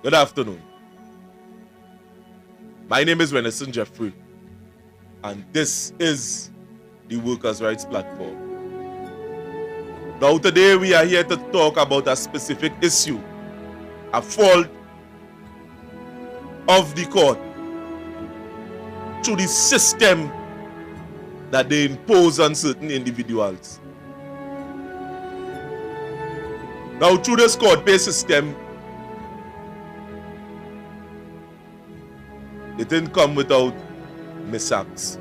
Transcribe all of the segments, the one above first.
Good afternoon. My name is Renison Jeffrey, and this is the Workers' Rights Platform. Now today we are here to talk about a specific issue, a fault of the court to the system that they impose on certain individuals. Now through this CourtPay system, it didn't come without mishaps.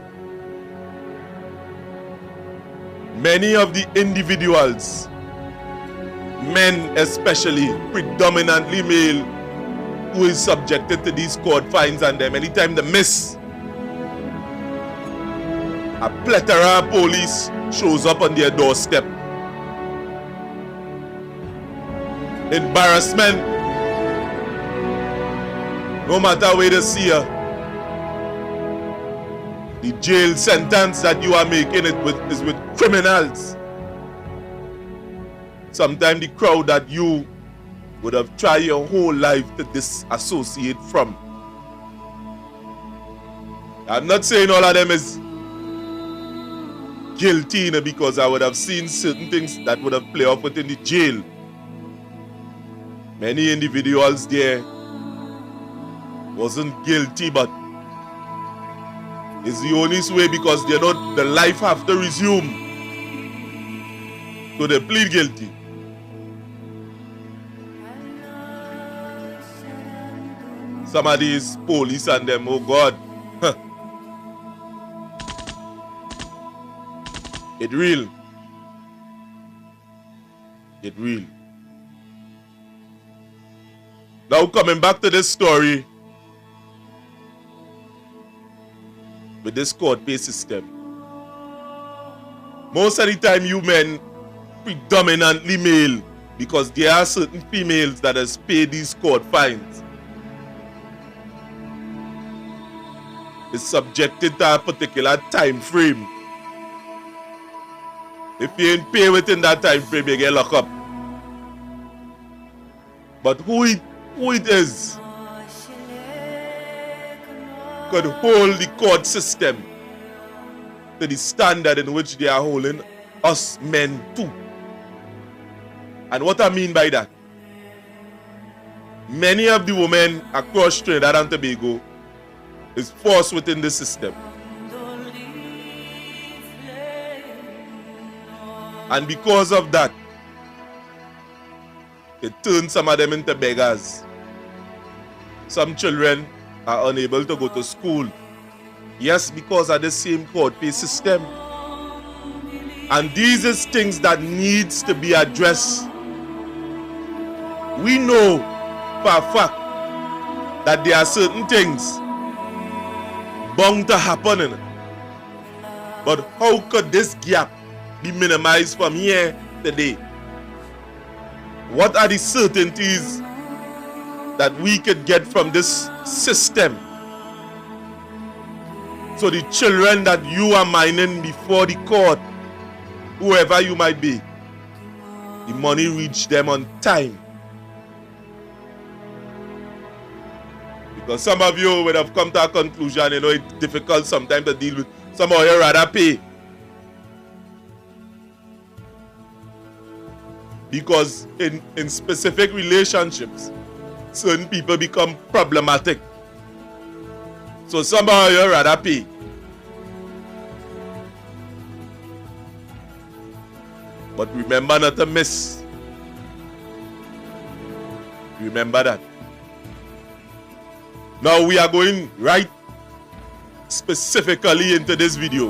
Many of the individuals, men especially, predominantly male, who is subjected to these court fines, and them anytime they miss, a plethora of police shows up on their doorstep. Embarrassment, no matter where they see you. The jail sentence that you are making it with is with criminals. Sometimes the crowd that you would have tried your whole life to disassociate from. I'm not saying all of them is guilty, because I would have seen certain things that would have played off within the jail. Many individuals there wasn't guilty, but it's the only way because they know the life have to resume. So they plead guilty. Some of these police and them, oh God. It real. It real. Now coming back to this story with this CourtPay system. Most of the time you men, predominantly male, because there are certain females that has paid these court fines, is subjected to a particular time frame. If you ain't pay within that time frame, you get locked up. But who it is could hold the court system to the standard in which they are holding us men too. And what I mean by that, many of the women across Trinidad and Tobago is forced within the system. And because of that, it turns some of them into beggars. Some children are unable to go to school. Yes, because of the same CourtPay system. And these is things that needs to be addressed. We know for a fact that there are certain things bound to happen. But how could this gap be minimized from here today? What are the certainties that we could get from this system, so the children that you are minding before the court, whoever you might be, the money reach them on time? Because some of you would have come to a conclusion, it's difficult sometimes to deal with. Some of you rather pay. Because in specific relationships, certain people become problematic. So somehow you rather pay. But remember not to miss. Remember that. Now we are going right specifically into this video,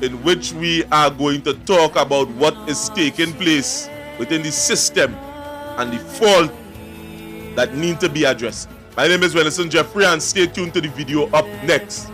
in which we are going to talk about what is taking place within the system and the fault that need to be addressed. My name is Renison Jeffrey, and stay tuned to the video up next.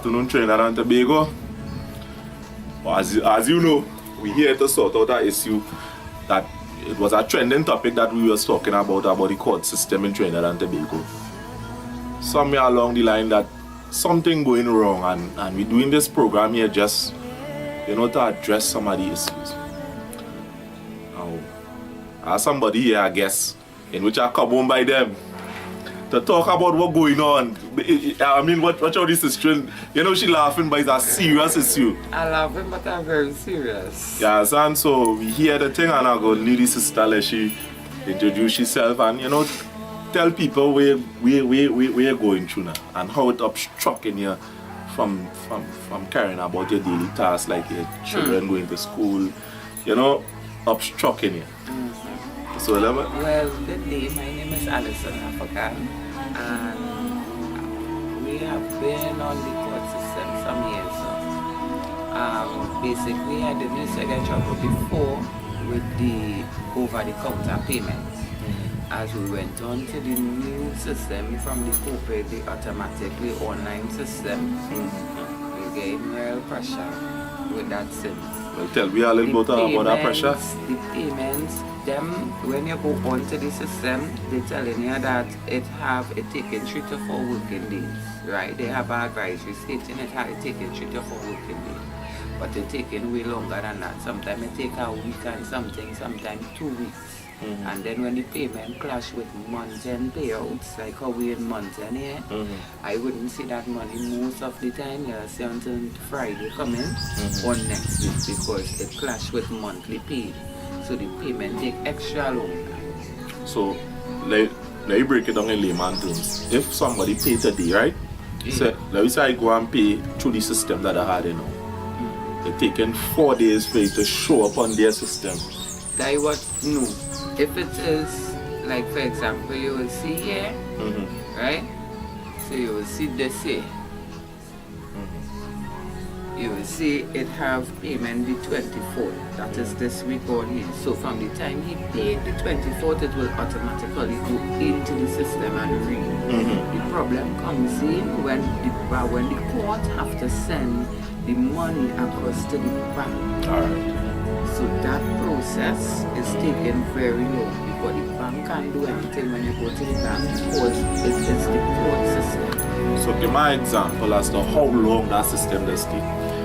afternoon, Trinidad and Tobago. As you know, we're here to sort out that issue that it was a trending topic that we were talking about the court system in Trinidad and Tobago. Somewhere along the line that something going wrong, and we're doing this program here just, to address some of the issues. Now, as somebody here, I guess, in which I come home by them to talk about what's going on. I mean, watch out this is trend. She laughing, but it's a serious issue. I laughing, but I'm very serious. Yes, and so we hear the thing, and I go lead the sister, let she introduce herself, and tell people where you're going through now, and how it obstructing you from caring about your daily tasks, like your children going to school, obstructing you. So, well, good day. My name is Alison African, and we have been on the court system some years now. Basically, I didn't get trouble before with the over-the-counter payments. As we went on to the new system from the CourtPay, the automatically online system, we gained real pressure with that since. Well, tell me a little bit about that pressure. The payments, when you go onto the system, they're telling you that it taken 3 to 4 working days, right? They have advisory stating it taken 3 to 4 working days. But it's taking way longer than that. Sometimes it takes a week and sometimes 2 weeks. And then when the payment clash with month-end payouts, like how we in month-end here, I wouldn't see that money most of the time. You'll see until Friday coming or next week because it clash with monthly pay. So the payment take extra long. So let me break it down in layman terms. If somebody pay today, right? So let me say I go and pay through the system that I had, It's taking 4 days for it to show up on their system. That what? No. If it is, like for example, you will see here, right? So you will see this here. You will see it have payment the 24th. That is this week on here. So from the time he paid the 24th, it will automatically go into the system and read. The problem comes in when the court have to send the money across to the bank. Alright. So that process is taking very long because the bank can't do anything when you go to the bank because it is the court system. So give my example as to how long that system does take.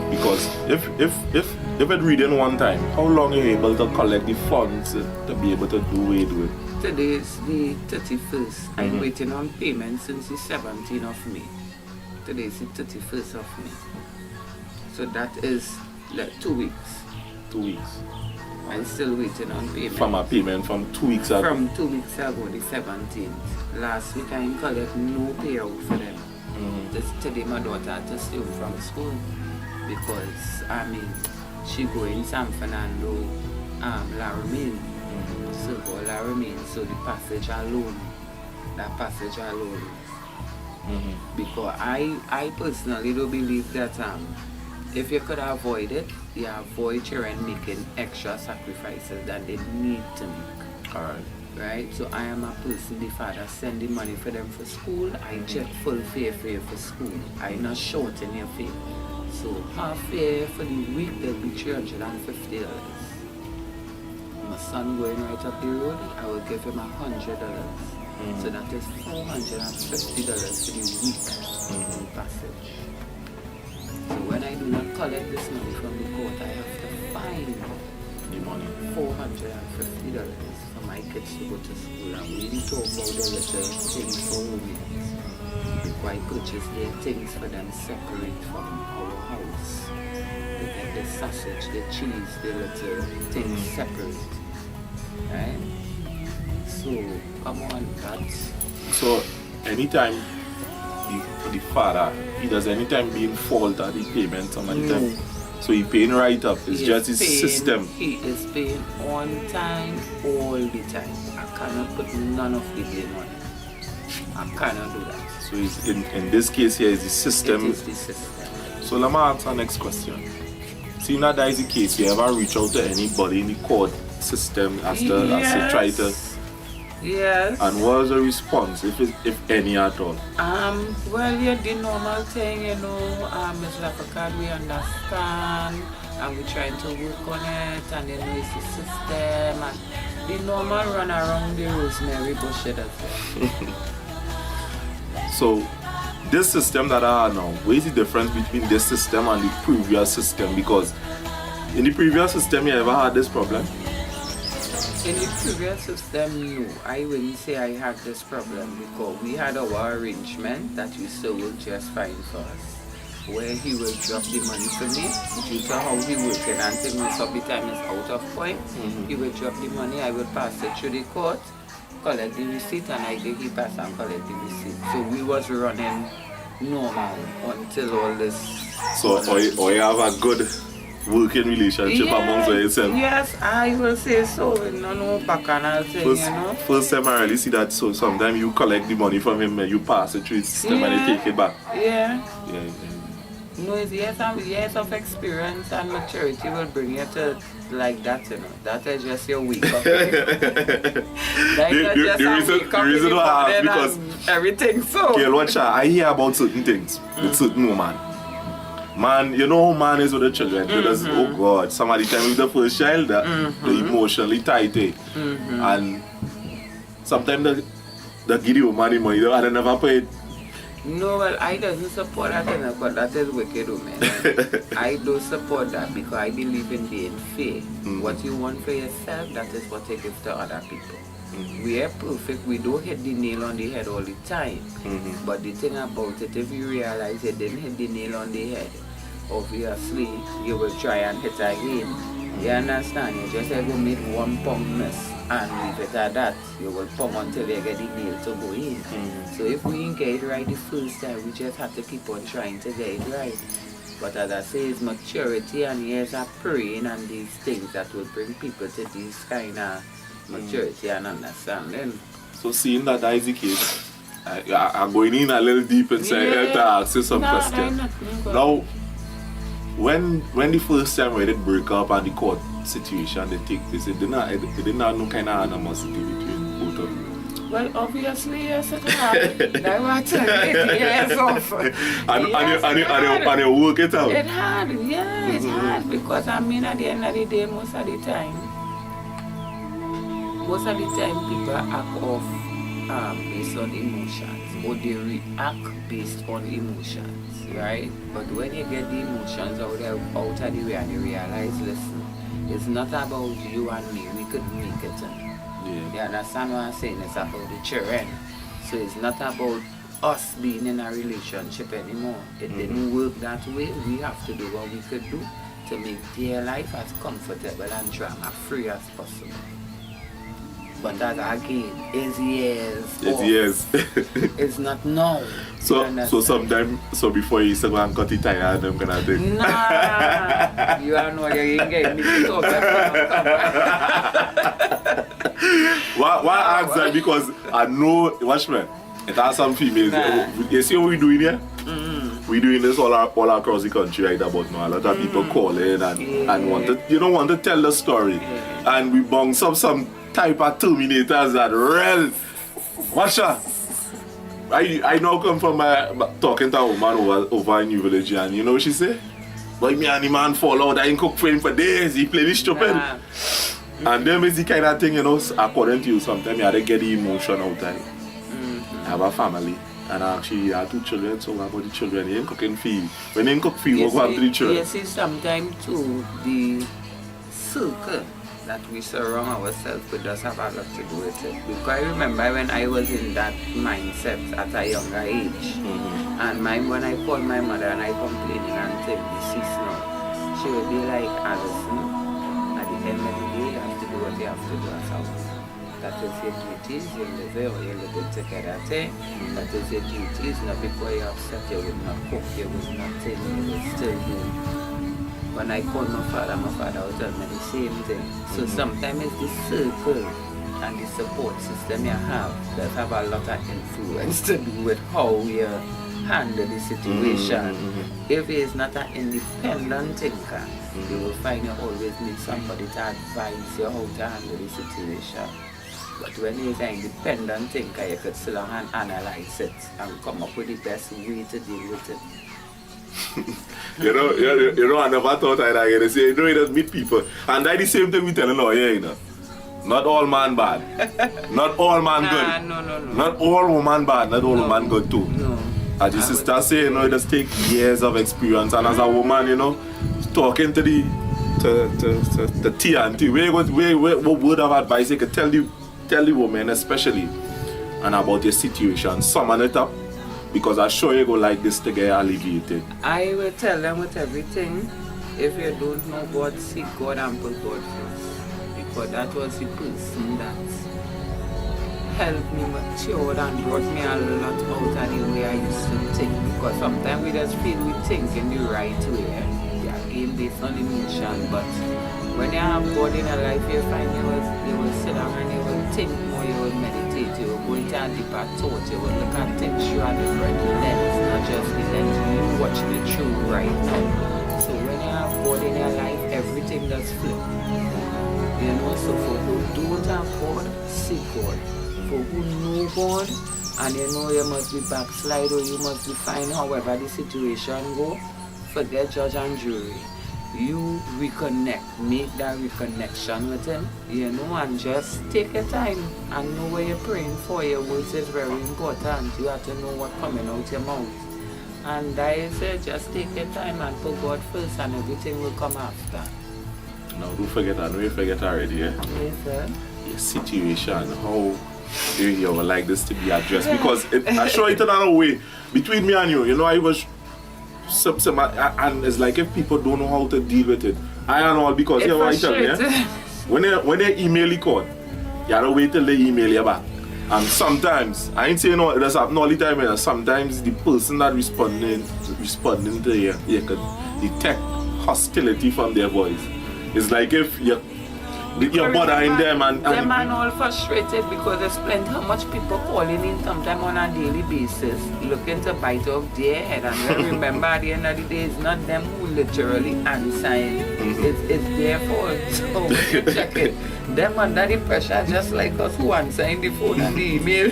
Because if it reading one time, how long are you able to collect the funds to be able to do it with? Today is the 31st. I'm waiting on payment since the 17th of May. Today is the 31st of May. So that is like 2 weeks. 2 weeks. I'm still waiting on payment. From a payment from 2 weeks ago? From 2 weeks ago, the 17th. Last week I collect no payout for them. Today my daughter had to stay home from school because, she go in San Fernando, Laramine. So go Laramine, so the passage alone. Because I personally don't believe that if you could avoid it, you avoid children making extra sacrifices that they need to make. Alright. Right? So I am a person, the father send the money for them for school. I check full fare for you for school. I not short in your fare. So half fare for the week will be $350. My son going right up the road, I will give him $100. So that is $450 for the week in passage. So when I do not collect this money from the court, I have to find the money. $450 for my kids to go to school. And we didn't talk about the little things for women. Before I purchase their things for them separate from our house. They get the sausage, the cheese, the little things separate. Right? So come on, cats. So anytime the father, he does anytime be in fault at the payment some time. So he paying right up. It's just his system. He is paying on time all the time. I cannot put none of the blame on it. I cannot do that. So it's in this case here is the system. It is the system. So let me ask our next question. See now that is the case, you ever reach out to anybody in the court system as to try to Yes. And what was the response, if any at all? Well, yeah, the normal thing, Ms. Lafacade, we understand, and we're trying to work on it, and it's the system, and the normal run around the rosemary bush as well. So, this system that I have now, what is the difference between this system and the previous system? Because in the previous system, you ever had this problem? In the previous system, no, I wouldn't say I had this problem because we had our arrangement that we still will just fine for us, where he will drop the money for me due to how he working and things most of the time is out of point. He will drop the money, I will pass it through the court, collect the receipt, and I give he pass and collect the receipt. So we was running normal until all this. So, or you have a good working relationship amongst yourself? Yes, I will say so. No bacchanal thing, First time I really see that, so sometimes you collect the money from him and you pass it through his system and you take it back. Yeah. No, it's years of experience and maturity will bring you to like that, That is just your week of The reason why I ask because everything so. Okay, watch out. I hear about certain things with certain women. Man, you know how man is with the children. Just, oh God, somebody tell me with the first child that they're emotionally tight. And sometimes they give you money, and they never pay it. No, well, I don't support that, but that is wicked, man. I don't support that because I believe in being fair. What you want for yourself, that is what you give to other people. We are perfect, we don't hit the nail on the head all the time. But the thing about it, if you realize you didn't hit the nail on the head, obviously you will try and hit again. You understand? You just have to make 1 pound miss and leave it at that. You will pump until you get the nail to go in. So if we didn't get it right the first time, we just have to keep on trying to get it right. But as I say, it's maturity and years of praying and these things that will bring people to these kind of maturity and understanding. So seeing that is the case, I'm going in a little deep inside to ask you some questions. Now, when the first time we did break up and the court situation they take place, it didn't have no kind of animosity between both of you? Well, obviously, yes, it had. That was 8 years off. And you work it out? It had, yeah, it had. Because at the end of the day, most of the time, people act off based on emotions, or they react based on emotions, right? But when you get the emotions out of the way and you realize, listen, it's not about you and me, we could make it. You understand what I'm saying? It's about the children. So it's not about us being in a relationship anymore. It didn't work that way. We have to do what we could do to make their life as comfortable and drama-free as possible. But that again is years. It's years. It's not now. So sometimes, before you say go and cut the tire, I'm gonna do. Nah, you are not getting me to talk Why ask that? Because I know, watch me. It has some females. You see what we're doing here? We're doing this all across the country right about now. A lot of people call in and want to tell the story, and we bounce up some type of terminators that real. Watch out. I now come from talking to a woman over in New Village, and you know what she say? But me and the man fall out, I ain't cook for him for days, he play this stupid. And then is the kind of thing, according to you, sometimes you have to get the emotion out of it. I have a family, and actually I have 2 children, so what about the children? You ain't cooking for you. When you ain't cook for you, what about the children? You see, sometimes too, the circle that we surround ourselves with does have a lot to do with it. Because I remember when I was in that mindset at a younger age, and when I called my mother and I complained and said, deceased now, she would be like, Alison, at the end of the day, you have to do what you have to do as a woman. That is your duties, you live it or you live it together. That is your duties, not because you're upset, you will not cook, you will not tell, you will still do. When I called my father would tell me the same thing. So sometimes it's the circle and the support system you have that have a lot of influence to do with how you handle the situation. If he is not an independent thinker, you will find you always need somebody to advise you how to handle the situation. But when it's an independent thinker, you could sit down and analyze it and come up with the best way to deal with it. I never thought I'd get to say, you just meet people. And that's the same thing we tell a lawyer, Not all man bad. Not all man good. No. Not all woman bad, not all woman good too. No. As the sister say, it just take years of experience. And as a woman, talking to the T and T, what word of advice you could tell the woman especially and about your situation, summon it up. Because I'm sure you go like this to get alleviated. I will tell them with everything. If you don't know God, seek God and put God first. Because that was the person that helped me mature and brought me a lot out of the way I used to think. Because sometimes we just feel we think in the right way. Again, based on emotion. But when you have God in your life, you find you will sit down and you will think more, you will meditate, you will go into a deeper thought, you will look at things through a different lens, not just the lens you watch the truth right now. So when you have God in your life, everything does flip. So for who don't have God, seek God. For who know God, and you must be backslide or you must be fine however the situation go, forget judge and jury. You reconnect, make that reconnection with him, and just take your time and know what you're praying for. Your words is very important. You have to know what's coming out your mouth. And I say just take your time and put God first and everything will come after. Now don't forget, I know you forget already, Yes, sir. Your situation, how you would like this to be addressed. Because I show it another way. Between me and you, I was and it's like if people don't know how to deal with it. I and all because you know what I tell you, when they email you call, you have to wait till they email you back. And sometimes, I ain't saying no, it does happen all the time, sometimes the person that responding to you could detect hostility from their voice. It's like if you're bothering them and them are all frustrated because they spend how much people calling in sometime on a daily basis looking to bite off their head, and then remember at the end of the day it's not them who literally answering, it's their fault. So you check it, them under the pressure just like us who answering the phone and the email.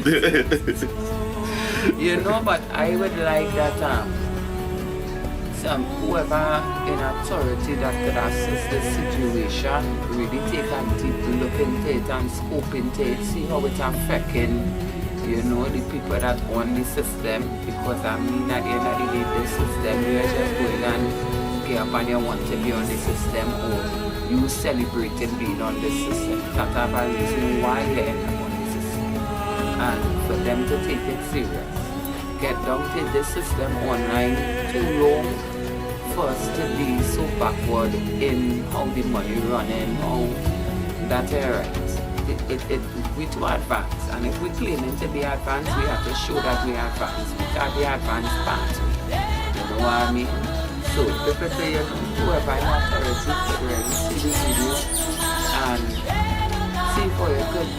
But I would like that whoever in authority that could assist the situation really take a deep look into it and scope into it, see how it's affecting, the people that own the system. Because at the end of the day, the system, you're just going and get up and you want to be on the system, or you celebrating being on the system. That have a reason why you end up on the system. And for them to take it serious, get down to the system online too long for us to be so backward in how the money running, how that era. We're too advanced, and if we're claiming to be advanced, we have to show that we're advanced. We can't be advanced pathway. You know what I mean? So people say, whoever in authority could really see the video and see how you could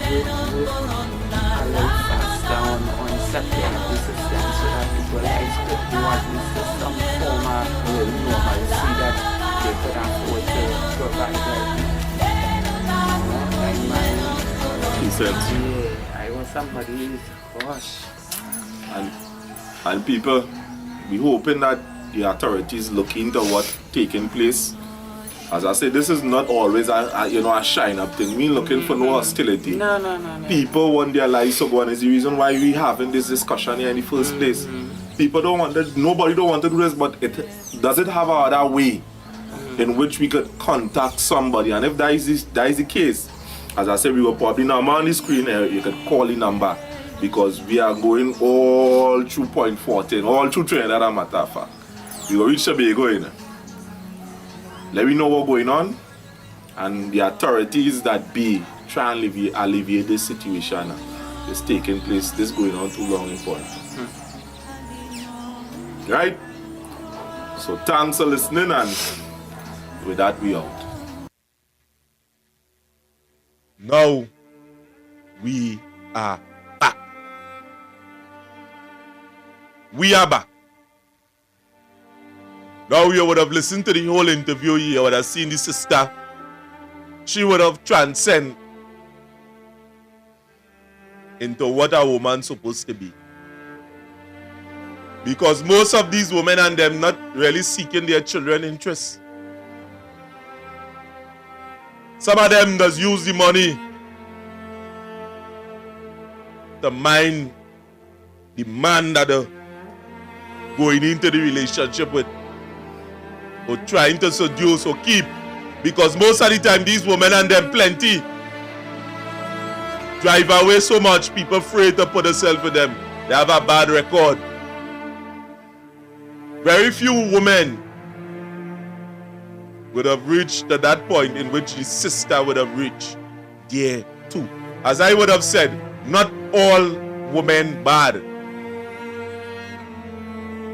work a little faster on settling the system so that people like could do at least some form of normalcy that they could afford to provide them. Like he said, I was somebody's gosh. And people, we hoping that the authorities look into what's taking place. As I said, this is not always a shine up thing. We looking for no hostility. No. People want their lives to go on. Is the reason why we having this discussion here in the first place. People don't want that. Nobody don't want to do this, but does it have another way in which we could contact somebody? And if that is the case, as I said, we will probably number on the screen here. You could call the number because we are going all through point 14, all through Trinidad and matter of fact. We will reach Tobago. Let me know what's going on, and the authorities that be try and alleviate this situation. It's taking place. This going on too long in point. Right? So thanks for listening, and with that we out. Now we are back. We are back. Now you would have listened to the whole interview, you would have seen the sister. She would have transcended into what a woman's supposed to be. Because most of these women and them not really seeking their children's interests. Some of them does use the money to mind the man that they're going into the relationship with, or trying to seduce or keep. Because most of the time these women and them plenty drive away so much, people afraid to put themselves with them. They have a bad record. Very few women would have reached to that point in which the sister would have reached there too. As I would have said, not all women bad.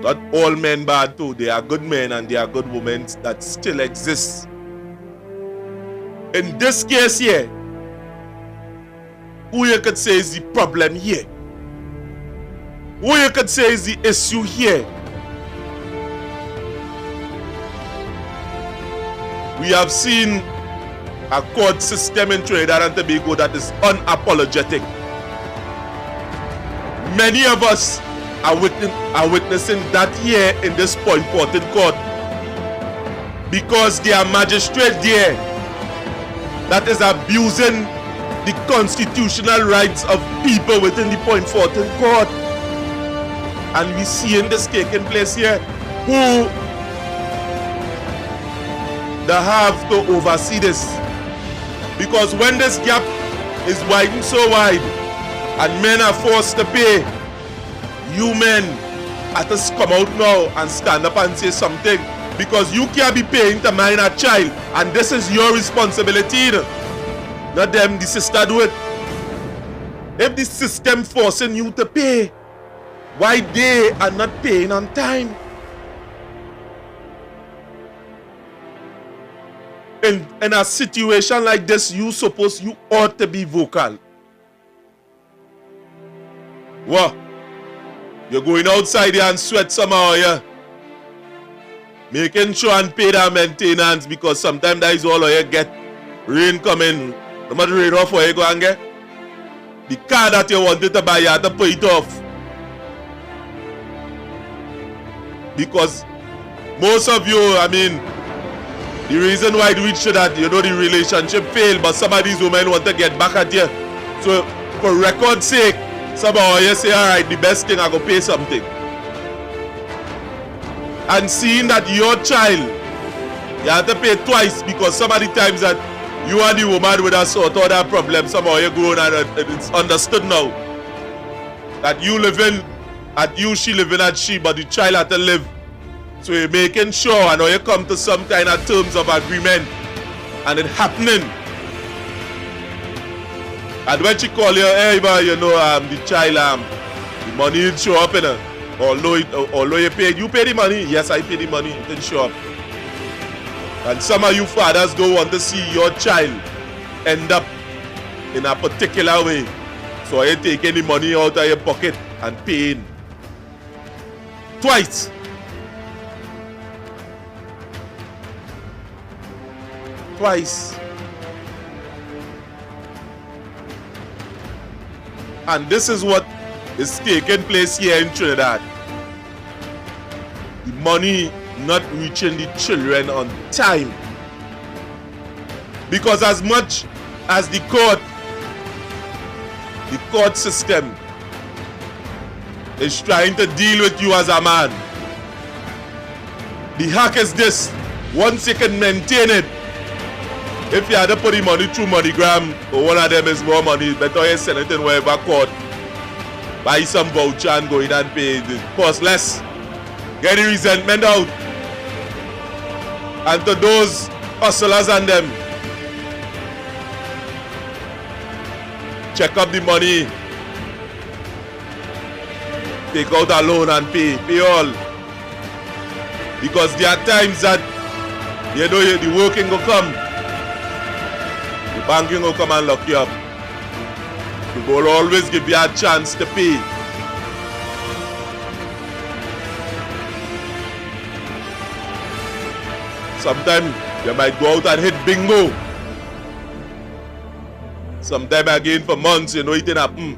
Not all men bad too. There are good men and there are good women that still exist. In this case here, who you could say is the problem here? Who you could say is the issue here? We have seen a court system in Trinidad and Tobago that is unapologetic. Many of us are witnessing that here in this important court, because there are magistrates there that is abusing the constitutional rights of people within the Point Fortin court. And we see in this taking place here who they have to oversee this. Because when this gap is widened so wide and men are forced to pay, you men have to come out now and stand up and say something. Because you can't be paying to mind a child, and this is your responsibility. Not them, the sister do it. If the system forcing you to pay, why they are not paying on time? In a situation like this, you ought to be vocal. What? You're going outside here and sweat somehow, yeah? Making sure and pay that maintenance, because sometimes that is all you get. Rain coming, no matter rain off where you go and get. The car that you wanted to buy, you have to pay it off. Because most of you, I mean, the reason why it reached that, you know, the relationship failed, but some of these women want to get back at you. So, for record's sake, some of you say, alright, the best thing, I go pay something. And seeing that your child, you have to pay twice, because some of the times that you and the woman would have sort out that problem, some of you grown and it's understood now. That you living at you, she living at she, but the child had to live. So you're making sure, and now you come to some kind of terms of agreement, and it happening. And when she call you, hey, man, you know, the child, the money didn't show up, you know. Although you pay the money. Yes, I pay the money, it didn't show up. And some of you fathers don't want to see your child end up in a particular way. So you taking the money out of your pocket and paying twice. Twice. And this is what is taking place here in Trinidad. The money not reaching the children on time. Because as much as the court system is trying to deal with you as a man, the hack is this: once you can maintain it, if you had to put the money through MoneyGram, or one of them is more money, better you send it in wherever court. Buy some voucher and go in and pay. It costs less. Get the resentment out. And to those hustlers and them, check up the money. Take out a loan and pay. Pay all. Because there are times that, you know, the working will come. The banking will come and lock you up. It will always give you a chance to pay. Sometimes you might go out and hit bingo. Sometimes again for months, you know it didn't happen.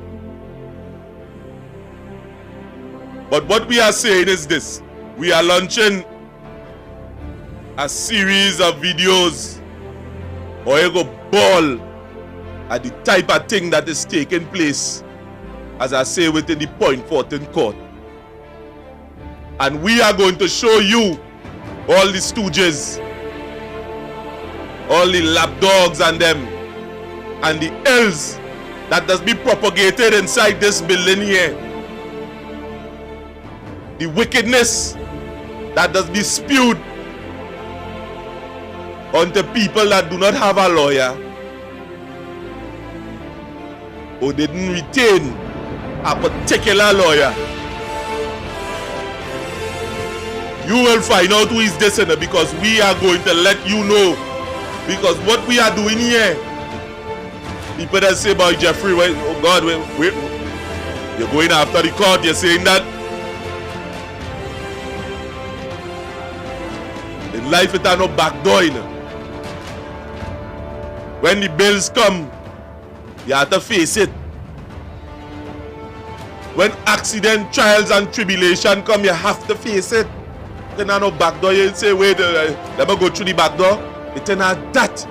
But what we are saying is this. We are launching a series of videos or you go ball at the type of thing that is taking place, as I say, within the Point Fortin court. And we are going to show you all the stooges, all the lapdogs and them, and the ills that does be propagated inside this building here. The wickedness that does be spewed onto people that do not have a lawyer or didn't retain a particular lawyer. You will find out who is this, because we are going to let you know. Because what we are doing here, people that say about Jeffrey, well, oh God, wait, you're going after the court, you're saying that. In life, it are no back door. When the bills come, you have to face it. When accident, trials, and tribulation come, you have to face it. Then no back door. You say, wait, let me go through the back door. It ain't not that.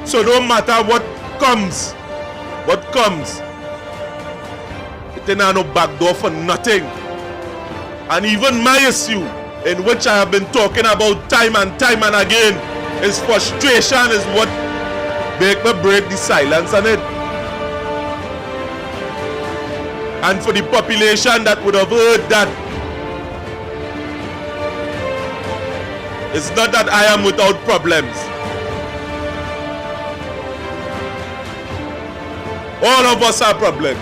So no matter what comes, it ain't no back door for nothing. And even my issue, in which I have been talking about time and again, is frustration is what make me break the silence on it. And for the population that would have heard that, it's not that I am without problems. All of us have problems.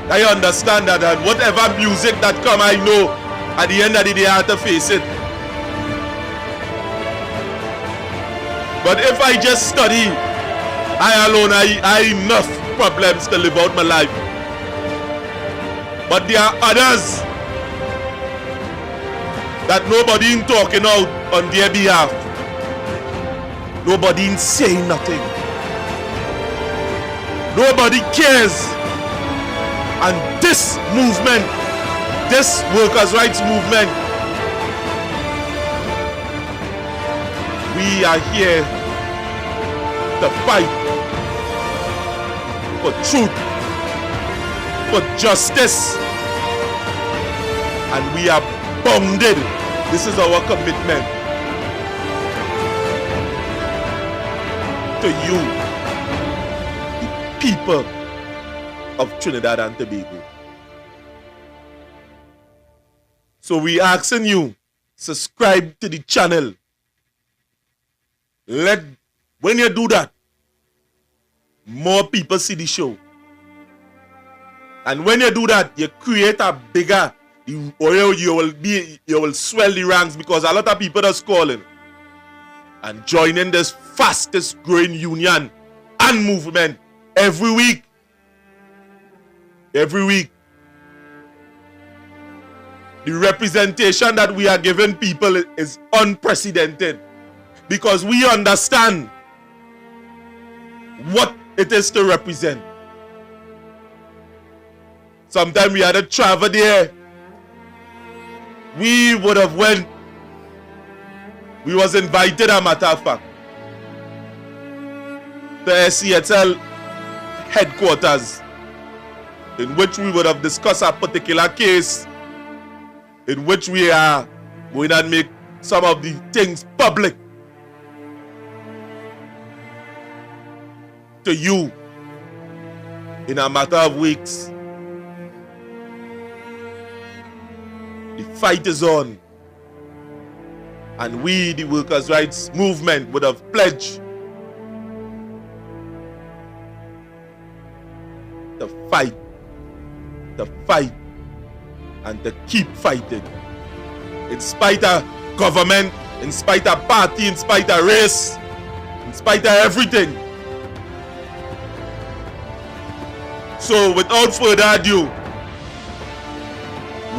I understand that, and whatever music that come, I know at the end of the day I have to face it. But if I just study, I alone, I enough problems to live out my life. But there are others that nobody in talking out on their behalf. Nobody in saying nothing. Nobody cares. And this movement, this workers' rights movement, we are here to fight for truth, for justice, and we are bounded. This is our commitment to you, the people of Trinidad and Tobago. So we asking you, subscribe to the channel. When you do that, more people see the show. And when you do that, you create a bigger, you will swell the ranks, because a lot of people are calling and joining this fastest growing union and movement every week. Every week. The representation that we are giving people is unprecedented, because we understand what it is to represent. Sometimes we had to travel there. We would have went. We was invited, a matter of fact, to SCHL headquarters, in which we would have discussed a particular case, in which we are going to make some of the things public to you in a matter of weeks. The fight is on, and we, the workers' rights movement, would have pledged to fight, and to keep fighting, in spite of government, in spite of party, in spite of race, in spite of everything. So without further ado,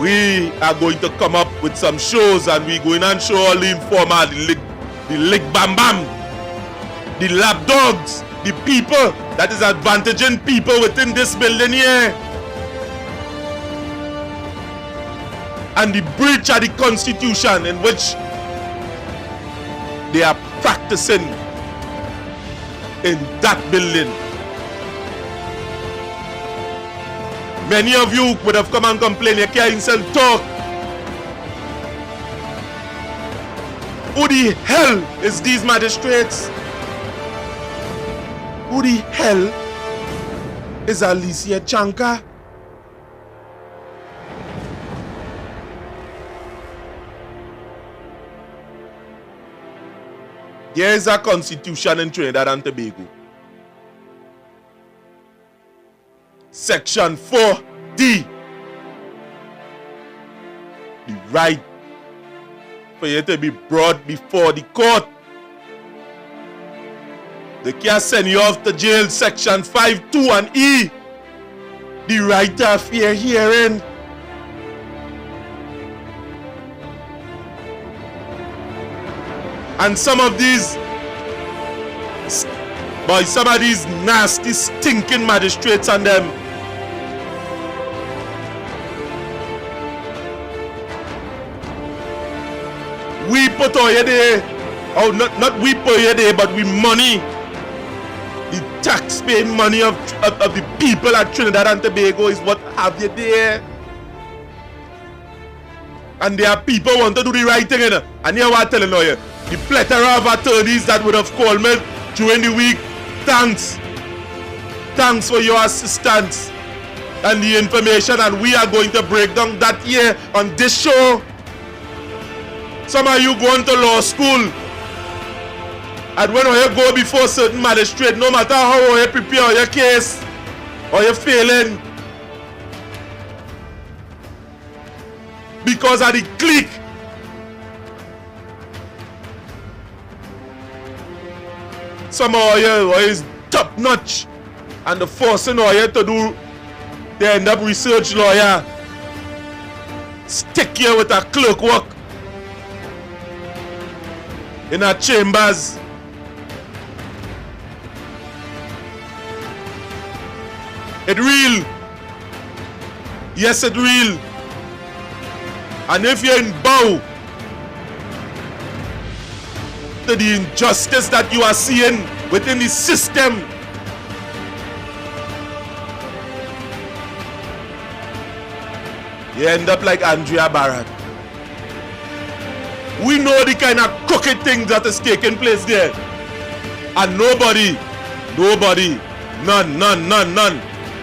we are going to come up with some shows, and we're going to show all the informer, the lick bam bam, the lapdogs, the people that is advantaging people within this building here. and the breach of the Constitution in which they are practicing in that building. Many of you would have come and complained, you can't sell talk. Who the hell is these magistrates? Who the hell is Alicia Chanka? There is a constitution in Trinidad and Tobago. Section 4D. The right for you to be brought before the court. They can't send you off to jail. Section 5(2) and E. The right to a fair hearing. And some of these nasty, stinking magistrates and them, we put our head there, or not we put our head there, but we money, the tax-paying money of the people at Trinidad and Tobago is what have you there. And there are people who want to do the right thing, and here what I'm telling you, the plethora of attorneys that would have called me during the week, thanks for your assistance and the information, and we are going to break down that here on this show. Some of you going to law school, and when you go before certain magistrate, no matter how you prepare your case or you're failing, because of the clique, some of you is top notch, and the forcing you to do, they end up research lawyer, stick you with a clerk work in our chambers. It real. Yes, it real. And if you're in bow to the injustice that you are seeing within the system, you end up like Andrea Barrett. We know the kind of crooked things that is taking place there. And nobody, none.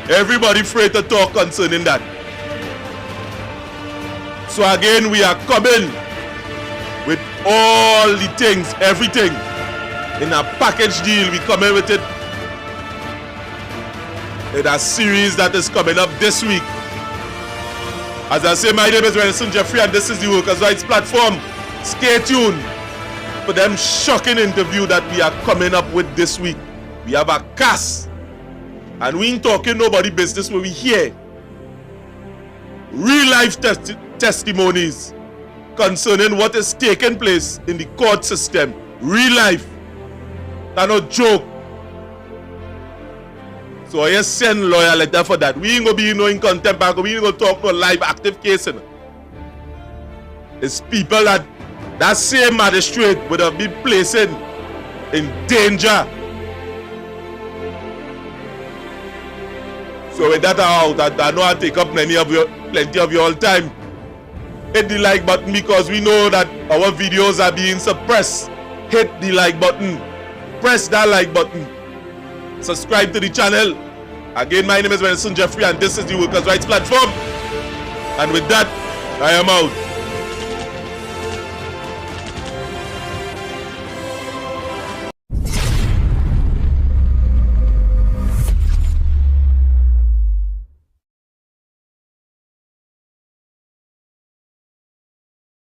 Everybody afraid to talk concerning that. So again, we are coming with all the things, everything in a package deal. We coming with it in a series that is coming up this week. As I say, my name is Renson Jeffrey, and this is the Workers' Rights Platform. Stay tuned for them shocking interview that we are coming up with this week. We have a cast, and we ain't talking nobody business where we hear real life testimonies concerning what is taking place in the court system. Real life. That's no joke. So I send lawyer letter for that. We ain't gonna be in contempt, we ain't gonna talk no live active case. It's people that same magistrate would have been placing in danger. So with that out, I know I take up plenty of your time. Hit the like button because we know that our videos are being suppressed. Hit the like button. Press that like button. Subscribe to the channel. Again, my name is Renson Jeffrey, and this is the Workers' Rights Platform. And with that, I am out.